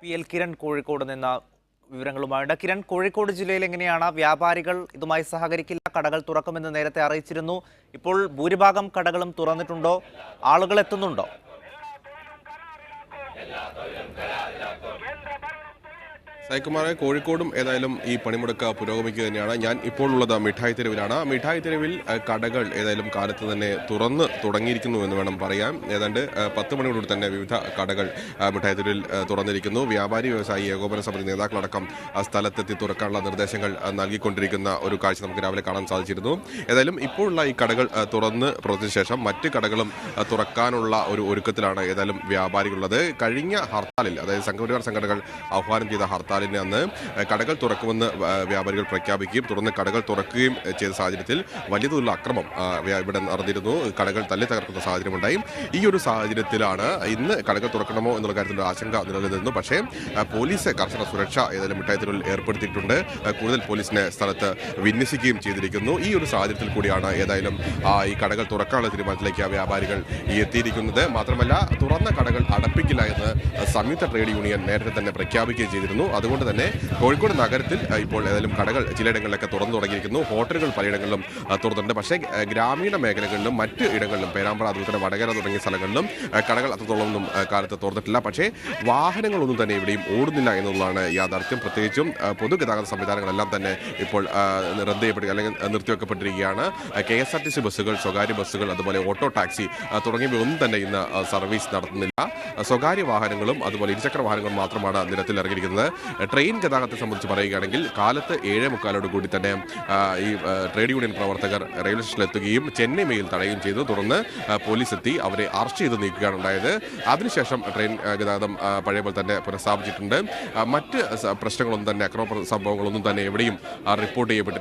PL Kiran Kozhikode നിന്ന് വിവരങ്ങളുമായുണ്ട്. കിരൺ, കോഴിക്കോട് ജില്ലയിൽ എങ്ങനെയാണ് വ്യാപാരികൾ ഇതുമായി സഹകരിക്കില്ല, കടകൾ തുറക്കുമെന്ന് നേരത്തെ അറിയിച്ചിരുന്നു. ഇപ്പോൾ ഭൂരിഭാഗം കടകളും തുറന്നിട്ടുണ്ടോ? ആളുകൾ എത്തുന്നുണ്ടോ? സായികുമാറെ, കോഴിക്കോടും ഏതായാലും ഈ പണിമുടക്ക് പുരോഗമിക്കുക തന്നെയാണ്. ഞാൻ ഇപ്പോൾ ഉള്ളത് മിഠായി തെരുവിലാണ്. മിഠായി തെരുവിൽ കടകൾ ഏതായാലും കാലത്ത് തന്നെ തുറന്ന് തുടങ്ങിയിരിക്കുന്നു എന്ന് വേണം പറയാൻ. ഏതാണ്ട് 10 മണിയോടുകൂടി തന്നെ വിവിധ കടകൾ മിഠായി തെരുവിൽ തുറന്നിരിക്കുന്നു. വ്യാപാരി വ്യവസായി ഏകോപന സമിതി നേതാക്കളടക്കം സ്ഥലത്തെത്തി തുറക്കാനുള്ള നിർദ്ദേശങ്ങൾ നൽകിക്കൊണ്ടിരിക്കുന്ന ഒരു കാഴ്ച നമുക്ക് രാവിലെ കാണാൻ സാധിച്ചിരുന്നു. ഏതായാലും ഇപ്പോഴുള്ള ഈ കടകൾ തുറന്ന് പ്രവർത്തിച്ച ശേഷം മറ്റ് കടകളും തുറക്കാനുള്ള ഒരു ഒരുക്കത്തിലാണ് ഏതായാലും വ്യാപാരികളുള്ളത്. കഴിഞ്ഞ ഹർത്താലിൽ, അതായത് സംഘപരിവാർ സംഘടനകൾ ആഹ്വാനം ചെയ്ത ഹർത്താലിന് അന്ന് കടകൾ തുറക്കുമെന്ന് വ്യാപാരികൾ പ്രഖ്യാപിക്കുകയും തുടർന്ന് കടകൾ തുറക്കുകയും ചെയ്ത സാഹചര്യത്തിൽ വലിയ തോതിലുള്ള അക്രമം ഇവിടെ നടന്നിരുന്നു. കടകൾ തല്ലി തകർക്കുന്ന സാഹചര്യമുണ്ടായി. ഈ ഒരു സാഹചര്യത്തിലാണ് ഇന്ന് കടകൾ തുറക്കണമോ എന്നുള്ള കാര്യത്തിൽ ആശങ്ക നിലനിന്നിരുന്നു. പക്ഷേ പോലീസ് കർശന സുരക്ഷ ഏതായാലും മിഠായി തെരുവിൽ ഏർപ്പെടുത്തിയിട്ടുണ്ട്. കൂടുതൽ പോലീസിനെ സ്ഥലത്ത് വിന്യസിക്കുകയും ചെയ്തിരിക്കുന്നു. ഈ ഒരു സാഹചര്യത്തിൽ കൂടിയാണ് ഏതായാലും ഈ കടകൾ തുറക്കാനുള്ള തീരുമാനത്തിലേക്ക് വ്യാപാരികൾ എത്തിയിരിക്കുന്നത്. മാത്രമല്ല, തുറന്ന കടകൾ അടപ്പിക്കില്ല എന്ന് സംയുക്ത ട്രേഡ് യൂണിയൻ നേരത്തെ തന്നെ പ്രഖ്യാപിക്കുകയും ചെയ്തിരുന്നു. അതുകൊണ്ട് തന്നെ കോഴിക്കോട് നഗരത്തിൽ ഇപ്പോൾ ഏതായാലും കടകൾ ചിലയിടങ്ങളിലൊക്കെ തുറന്നു തുടങ്ങിയിരിക്കുന്നു. ഹോട്ടലുകൾ പലയിടങ്ങളിലും തുറന്നിട്ടുണ്ട്. പക്ഷേ ഗ്രാമീണ മേഖലകളിലും മറ്റ് ഇടങ്ങളിലും പേരാമ്പ്ര, അതുപോലെ തന്നെ വടകര തുടങ്ങിയ സ്ഥലങ്ങളിലും കടകൾ അത്രത്തോളമൊന്നും കാലത്ത് തുറന്നിട്ടില്ല. പക്ഷേ വാഹനങ്ങളൊന്നും തന്നെ ഇവിടെയും ഓടുന്നില്ല എന്നുള്ളതാണ് യാഥാർത്ഥ്യം. പ്രത്യേകിച്ചും പൊതുഗതാഗത സംവിധാനങ്ങളെല്ലാം തന്നെ ഇപ്പോൾ റദ്ദ് ചെയ്യപ്പെടുക അല്ലെങ്കിൽ നിർത്തിവെക്കപ്പെട്ടിരിക്കുകയാണ്. KSRTC ബസ്സുകൾ, സ്വകാര്യ ബസ്സുകൾ, അതുപോലെ ഓട്ടോ ടാക്സി തുടങ്ങിയവയൊന്നും തന്നെ ഇന്ന് സർവീസ് നടത്തുന്നില്ല. സ്വകാര്യ വാഹനങ്ങളും അതുപോലെ ഇരുചക്ര വാഹനങ്ങളും മാത്രമാണ് നിരത്തിൽ ഇറങ്ങിയിരിക്കുന്നത്. ട്രെയിൻ ഗതാഗതത്തെ സംബന്ധിച്ച് പറയുകയാണെങ്കിൽ കാലത്ത് 7:45 കൂടി തന്നെ ഈ ട്രേഡ് യൂണിയൻ പ്രവർത്തകർ റെയിൽവേ സ്റ്റേഷനിലെത്തുകയും ചെന്നൈ മെയിൽ തടയുകയും ചെയ്തു. തുടർന്ന് പോലീസ് എത്തി അവരെ അറസ്റ്റ് ചെയ്ത് നീക്കുകയാണ് ഉണ്ടായത്. അതിനുശേഷം ട്രെയിൻ ഗതാഗതം പഴയ പോലെ തന്നെ പുനഃസ്ഥാപിച്ചിട്ടുണ്ട്. മറ്റ് പ്രശ്നങ്ങളൊന്നും തന്നെ, അക്രമ സംഭവങ്ങളൊന്നും തന്നെ എവിടെയും റിപ്പോർട്ട് ചെയ്യപ്പെട്ടിട്ടില്ല.